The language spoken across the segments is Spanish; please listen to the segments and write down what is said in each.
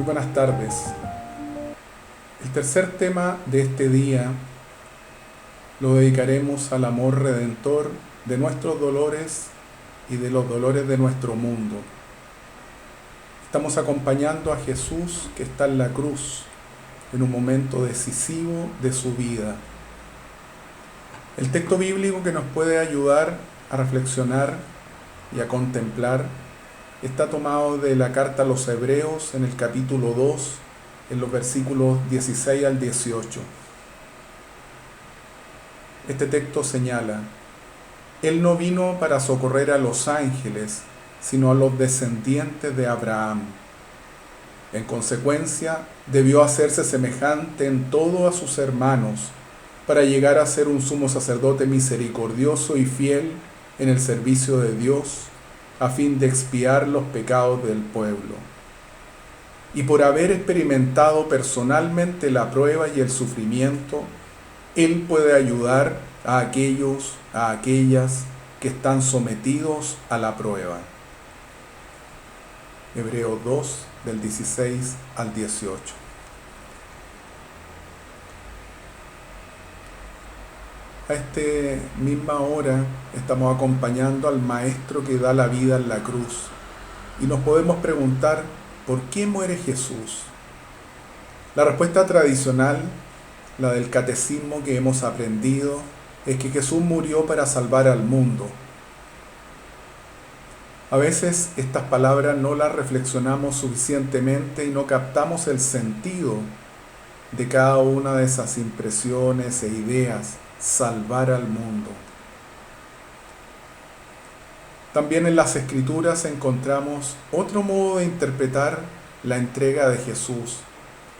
buenas tardes. El tercer tema de este día lo dedicaremos al amor redentor de nuestros dolores y de los dolores de nuestro mundo. Estamos acompañando a Jesús que está en la cruz en un momento decisivo de su vida. El texto bíblico que nos puede ayudar a reflexionar y a contemplar está tomado de la carta a los Hebreos en el capítulo 2, en los versículos 16 al 18. Este texto señala: Él no vino para socorrer a los ángeles, sino a los descendientes de Abraham. En consecuencia, debió hacerse semejante en todo a sus hermanos, para llegar a ser un sumo sacerdote misericordioso y fiel en el servicio de Dios, a fin de expiar los pecados del pueblo. Y por haber experimentado personalmente la prueba y el sufrimiento, Él puede ayudar a aquellos, a aquellas que están sometidos a la prueba. Hebreos 2, del 16 al 18. A esta misma hora estamos acompañando al Maestro que da la vida en la cruz y nos podemos preguntar: ¿por qué muere Jesús? La respuesta tradicional, la del catecismo que hemos aprendido, es que Jesús murió para salvar al mundo. A veces estas palabras no las reflexionamos suficientemente y no captamos el sentido de cada una de esas impresiones e ideas. Salvar al mundo. También en las Escrituras encontramos otro modo de interpretar la entrega de Jesús.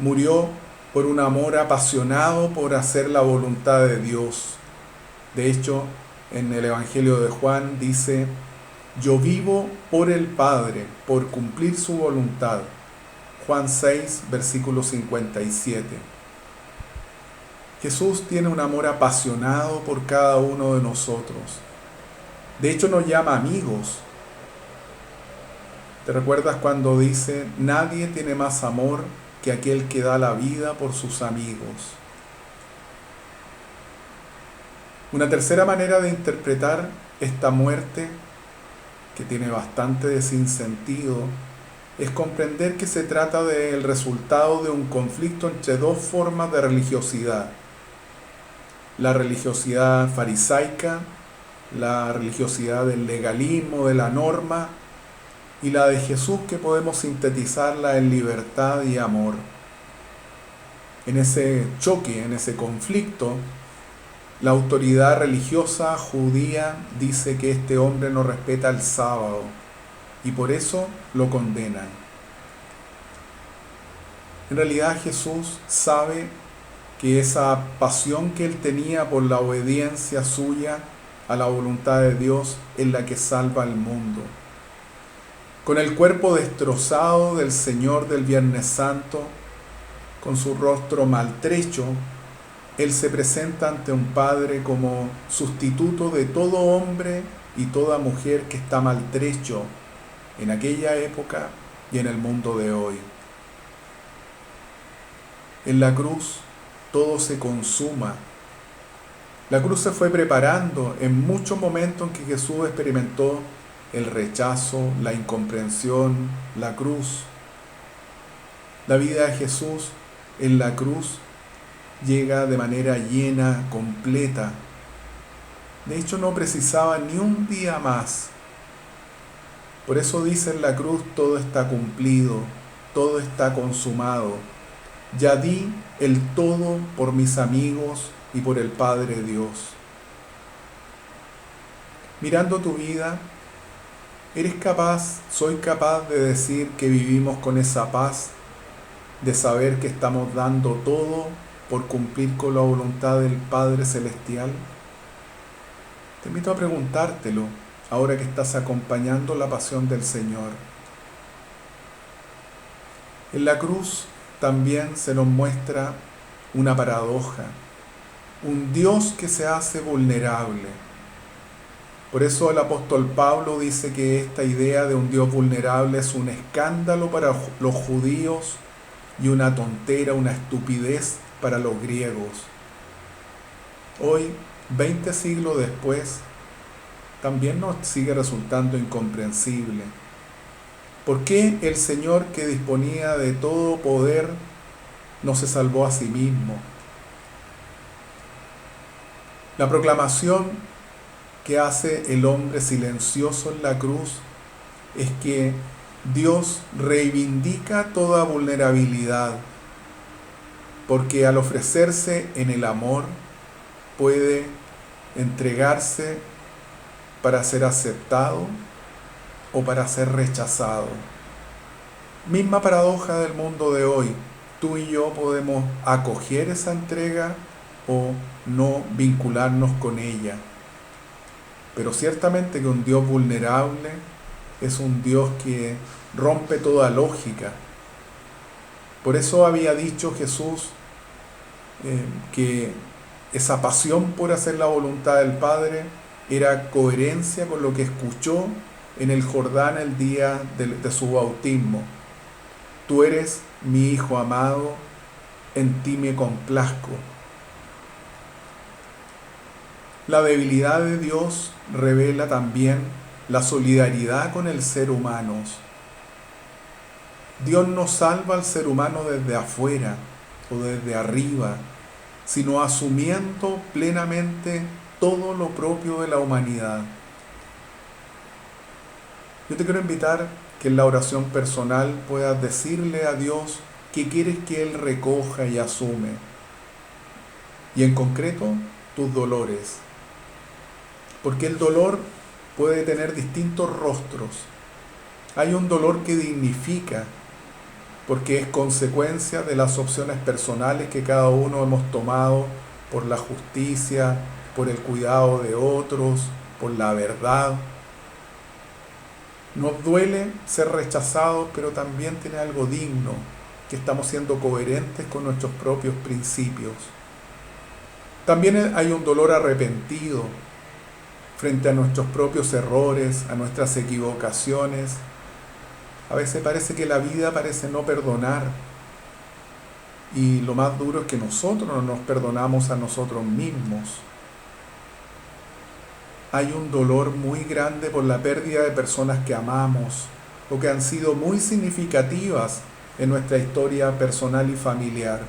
Murió por un amor apasionado por hacer la voluntad de Dios. De hecho, en el Evangelio de Juan dice: yo vivo por el Padre, por cumplir su voluntad. Juan 6, versículo 57. Jesús tiene un amor apasionado por cada uno de nosotros. De hecho, nos llama amigos. ¿Te recuerdas cuando dice: nadie tiene más amor que aquel que da la vida por sus amigos? Una tercera manera de interpretar esta muerte, que tiene bastante de sinsentido, es comprender que se trata del resultado de un conflicto entre dos formas de religiosidad: la religiosidad farisaica, la religiosidad del legalismo, de la norma, y la de Jesús, que podemos sintetizarla en libertad y amor. En ese choque, en ese conflicto, la autoridad religiosa judía dice que este hombre no respeta el sábado y por eso lo condenan. En realidad Jesús sabe que esa pasión que él tenía por la obediencia suya a la voluntad de Dios es la que salva al mundo. Con el cuerpo destrozado del Señor del Viernes Santo, con su rostro maltrecho, él se presenta ante un Padre como sustituto de todo hombre y toda mujer que está maltrecho en aquella época y en el mundo de hoy. En la cruz todo se consuma. La cruz se fue preparando en muchos momentos en que Jesús experimentó el rechazo, la incomprensión, la cruz. La vida de Jesús en la cruz llega de manera llena, completa. De hecho, no precisaba ni un día más. Por eso dice en la cruz: todo está cumplido, todo está consumado. Ya di el todo por mis amigos y por el Padre Dios. Mirando tu vida, soy capaz de decir que vivimos con esa paz, de saber que estamos dando todo por cumplir con la voluntad del Padre Celestial? Te invito a preguntártelo ahora que estás acompañando la pasión del Señor. En la cruz también se nos muestra una paradoja, un Dios que se hace vulnerable. Por eso el apóstol Pablo dice que esta idea de un Dios vulnerable es un escándalo para los judíos y una tontera, una estupidez para los griegos. Hoy, 20 siglos después, también nos sigue resultando incomprensible. ¿Por qué el Señor, que disponía de todo poder, no se salvó a sí mismo? La proclamación que hace el hombre silencioso en la cruz es que Dios reivindica toda vulnerabilidad, porque al ofrecerse en el amor puede entregarse para ser aceptado o para ser rechazado. Misma paradoja del mundo de hoy. Tú y yo podemos acoger esa entrega o no vincularnos con ella. Pero ciertamente que un Dios vulnerable es un Dios que rompe toda lógica. Por eso había dicho Jesús que esa pasión por hacer la voluntad del Padre era coherencia con lo que escuchó en el Jordán el día de su bautismo. Tú eres mi Hijo amado, en ti me complazco. La debilidad de Dios revela también la solidaridad con el ser humano. Dios no salva al ser humano desde afuera o desde arriba, sino asumiendo plenamente todo lo propio de la humanidad. Yo te quiero invitar que en la oración personal puedas decirle a Dios qué quieres que Él recoja y asume. Y en concreto, tus dolores. Porque el dolor puede tener distintos rostros. Hay un dolor que dignifica, porque es consecuencia de las opciones personales que cada uno hemos tomado por la justicia, por el cuidado de otros, por la verdad. Nos duele ser rechazados, pero también tiene algo digno, que estamos siendo coherentes con nuestros propios principios. También hay un dolor arrepentido frente a nuestros propios errores, a nuestras equivocaciones. A veces parece que la vida parece no perdonar. Y lo más duro es que nosotros no nos perdonamos a nosotros mismos. Hay un dolor muy grande por la pérdida de personas que amamos o que han sido muy significativas en nuestra historia personal y familiar.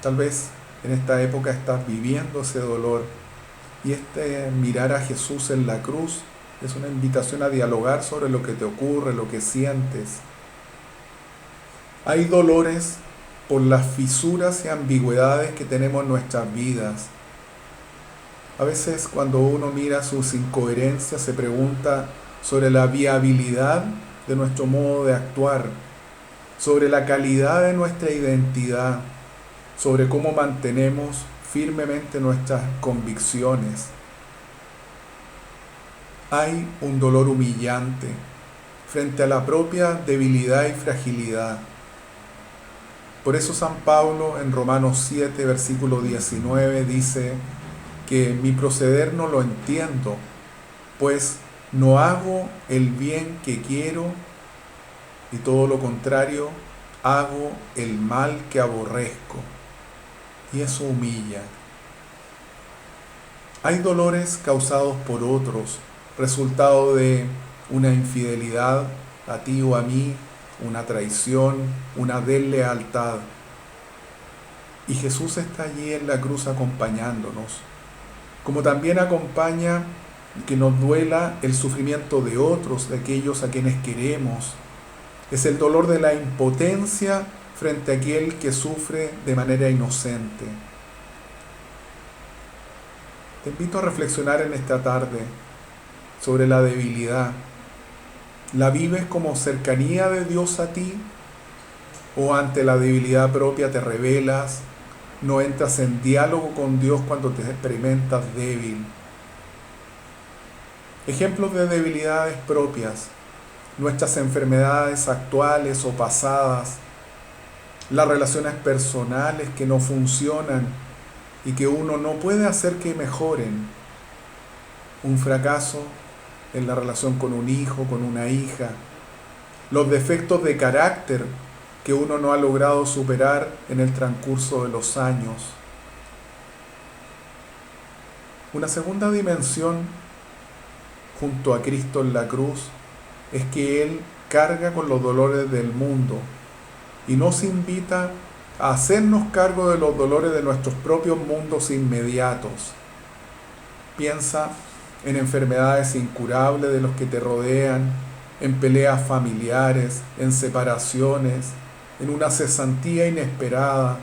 Tal vez en esta época estás viviendo ese dolor y mirar a Jesús en la cruz es una invitación a dialogar sobre lo que te ocurre, lo que sientes. Hay dolores por las fisuras y ambigüedades que tenemos en nuestras vidas. A veces cuando uno mira sus incoherencias se pregunta sobre la viabilidad de nuestro modo de actuar, sobre la calidad de nuestra identidad, sobre cómo mantenemos firmemente nuestras convicciones. Hay un dolor humillante frente a la propia debilidad y fragilidad. Por eso San Pablo en Romanos 7, versículo 19 dice que mi proceder no lo entiendo, pues no hago el bien que quiero y todo lo contrario, hago el mal que aborrezco. Y eso humilla. Hay dolores causados por otros, resultado de una infidelidad a ti o a mí, una traición, una deslealtad. Y Jesús está allí en la cruz acompañándonos, como también acompaña que nos duela el sufrimiento de otros, de aquellos a quienes queremos. Es el dolor de la impotencia frente a aquel que sufre de manera inocente. Te invito a reflexionar en esta tarde sobre la debilidad. ¿La vives como cercanía de Dios a ti? ¿O ante la debilidad propia te rebelas? ¿No entras en diálogo con Dios cuando te experimentas débil? Ejemplos de debilidades propias: nuestras enfermedades actuales o pasadas, las relaciones personales que no funcionan y que uno no puede hacer que mejoren, un fracaso en la relación con un hijo, con una hija, los defectos de carácter que uno no ha logrado superar en el transcurso de los años. Una segunda dimensión junto a Cristo en la cruz es que Él carga con los dolores del mundo y nos invita a hacernos cargo de los dolores de nuestros propios mundos inmediatos. Piensa en enfermedades incurables de los que te rodean, en peleas familiares, en separaciones, en una cesantía inesperada,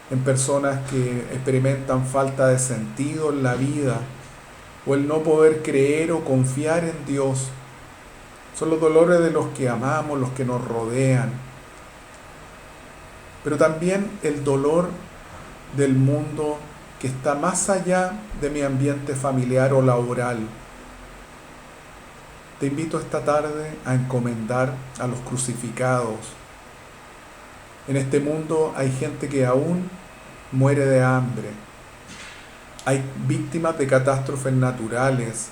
en personas que experimentan falta de sentido en la vida o el no poder creer o confiar en Dios. Son los dolores de los que amamos, los que nos rodean. Pero también el dolor del mundo que está más allá de mi ambiente familiar o laboral. Te invito esta tarde a encomendar a los crucificados. En este mundo hay gente que aún muere de hambre. Hay víctimas de catástrofes naturales.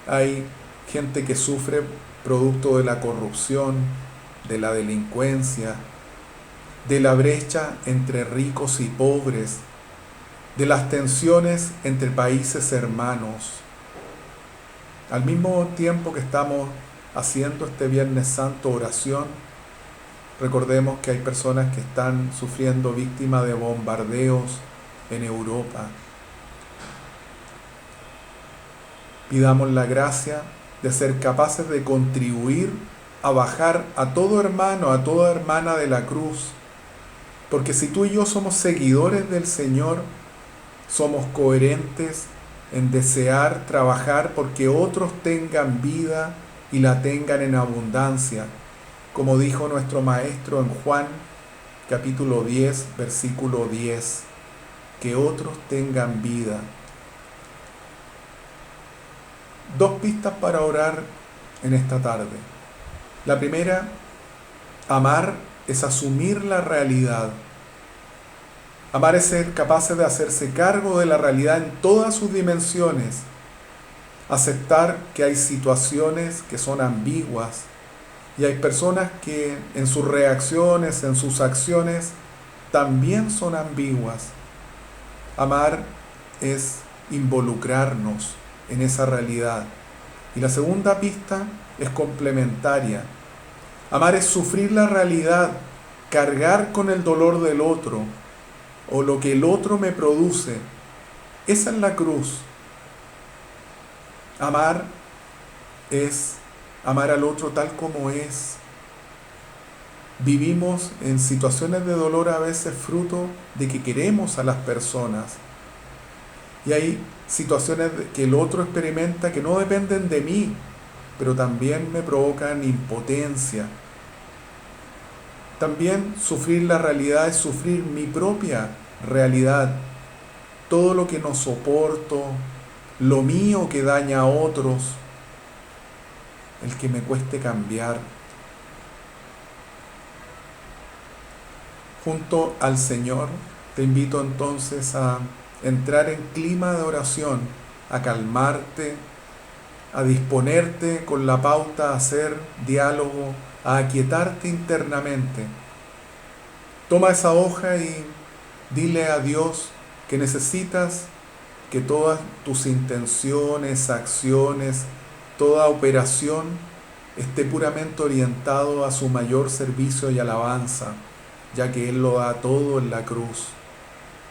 Hay gente que sufre producto de la corrupción, de la delincuencia, de la brecha entre ricos y pobres, de las tensiones entre países hermanos. Al mismo tiempo que estamos haciendo este Viernes Santo oración, recordemos que hay personas que están sufriendo víctimas de bombardeos en Europa. Pidamos la gracia de ser capaces de contribuir a bajar a todo hermano, a toda hermana de la cruz. Porque si tú y yo somos seguidores del Señor, somos coherentes en desear trabajar porque otros tengan vida y la tengan en abundancia, como dijo nuestro Maestro en Juan capítulo 10, versículo 10, que otros tengan vida. Dos pistas para orar en esta tarde. La primera, amar es asumir la realidad. Amar es ser capaces de hacerse cargo de la realidad en todas sus dimensiones. Aceptar que hay situaciones que son ambiguas y hay personas que en sus reacciones, en sus acciones, también son ambiguas. Amar es involucrarnos en esa realidad. Y la segunda pista es complementaria. Amar es sufrir la realidad, cargar con el dolor del otro o lo que el otro me produce. Esa es la cruz. Amar es amar al otro tal como es. Vivimos en situaciones de dolor a veces fruto de que queremos a las personas. Y hay situaciones que el otro experimenta que no dependen de mí, pero también me provocan impotencia. También sufrir la realidad es sufrir mi propia realidad. Todo lo que no soporto, lo mío que daña a otros, el que me cueste cambiar. Junto al Señor, te invito entonces a entrar en clima de oración, a calmarte, a disponerte con la pauta a hacer diálogo, a aquietarte internamente. Toma esa hoja y dile a Dios que necesitas que todas tus intenciones, acciones, toda operación esté puramente orientado a su mayor servicio y alabanza, ya que Él lo da todo en la cruz.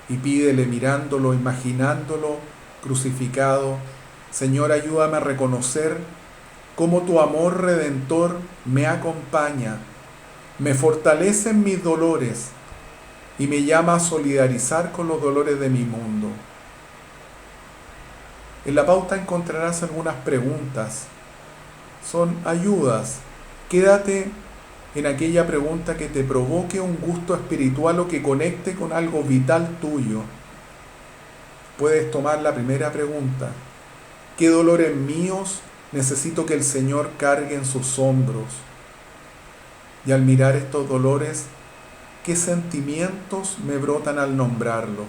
Y pídele mirándolo, imaginándolo crucificado: Señor, ayúdame a reconocer cómo tu amor redentor me acompaña, me fortalece en mis dolores y me llama a solidarizar con los dolores de mi mundo. En la pauta encontrarás algunas preguntas. Son ayudas. Quédate en aquella pregunta que te provoque un gusto espiritual o que conecte con algo vital tuyo. Puedes tomar la primera pregunta: ¿qué dolores míos necesito que el Señor cargue en sus hombros? Y al mirar estos dolores, ¿qué sentimientos me brotan al nombrarlos?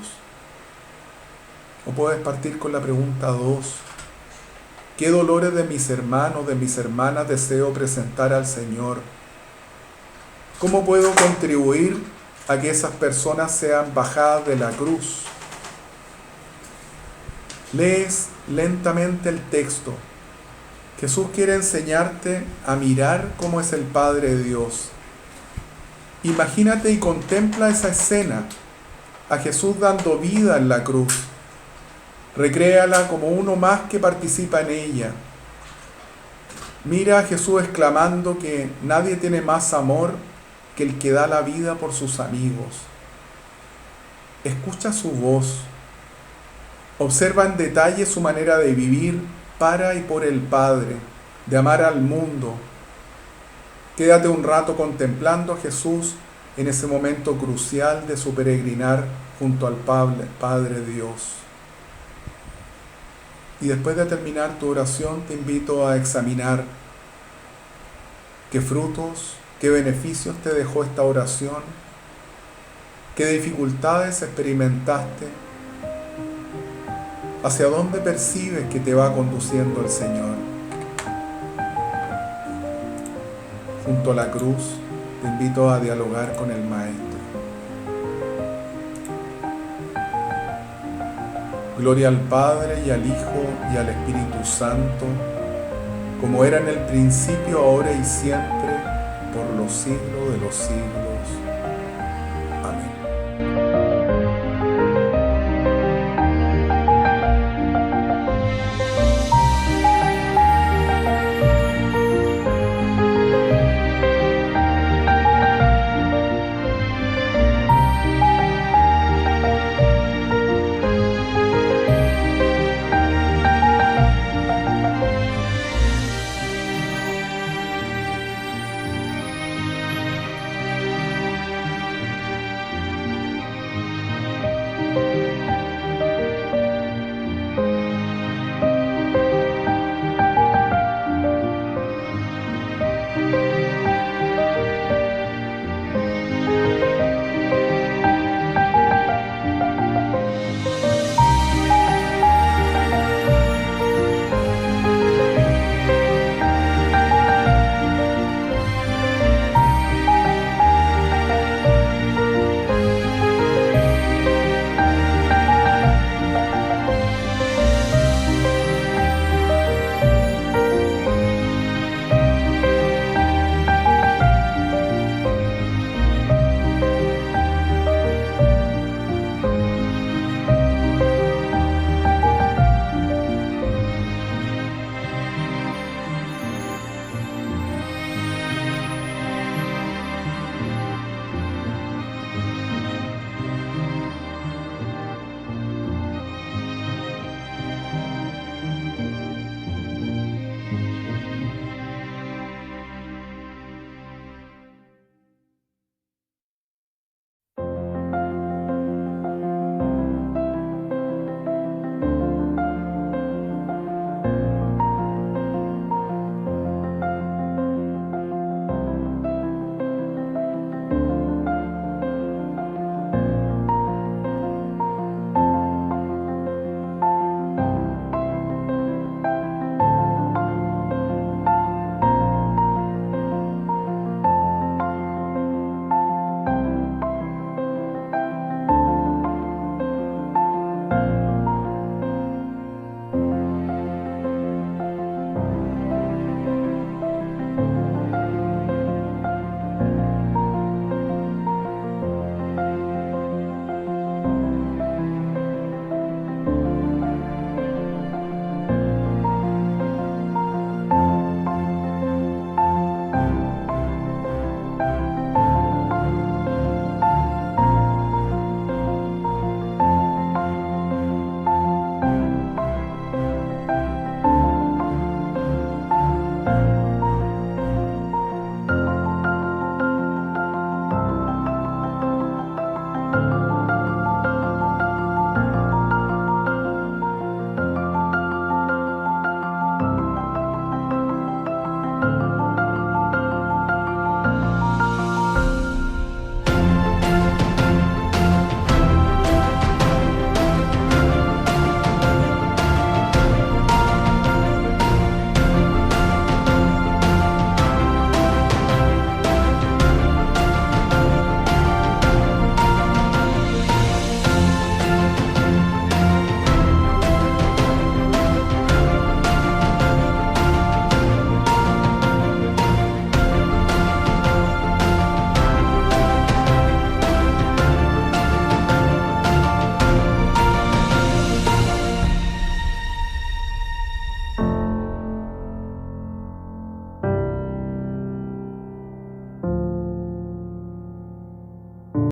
O puedes partir con la pregunta 2. ¿Qué dolores de mis hermanos, de mis hermanas deseo presentar al Señor? ¿Cómo puedo contribuir a que esas personas sean bajadas de la cruz? Lees lentamente el texto. Jesús quiere enseñarte a mirar cómo es el Padre de Dios. Imagínate y contempla esa escena, a Jesús dando vida en la cruz. Recréala como uno más que participa en ella. Mira a Jesús exclamando que nadie tiene más amor que el que da la vida por sus amigos. Escucha su voz. Observa en detalle su manera de vivir para y por el Padre, de amar al mundo. Quédate un rato contemplando a Jesús en ese momento crucial de su peregrinar junto al Padre Dios. Y después de terminar tu oración, te invito a examinar qué frutos, qué beneficios te dejó esta oración, qué dificultades experimentaste, hacia dónde percibes que te va conduciendo el Señor. Junto a la cruz, te invito a dialogar con el Maestro. Gloria al Padre y al Hijo y al Espíritu Santo, como era en el principio, ahora y siempre, por los siglos de los siglos.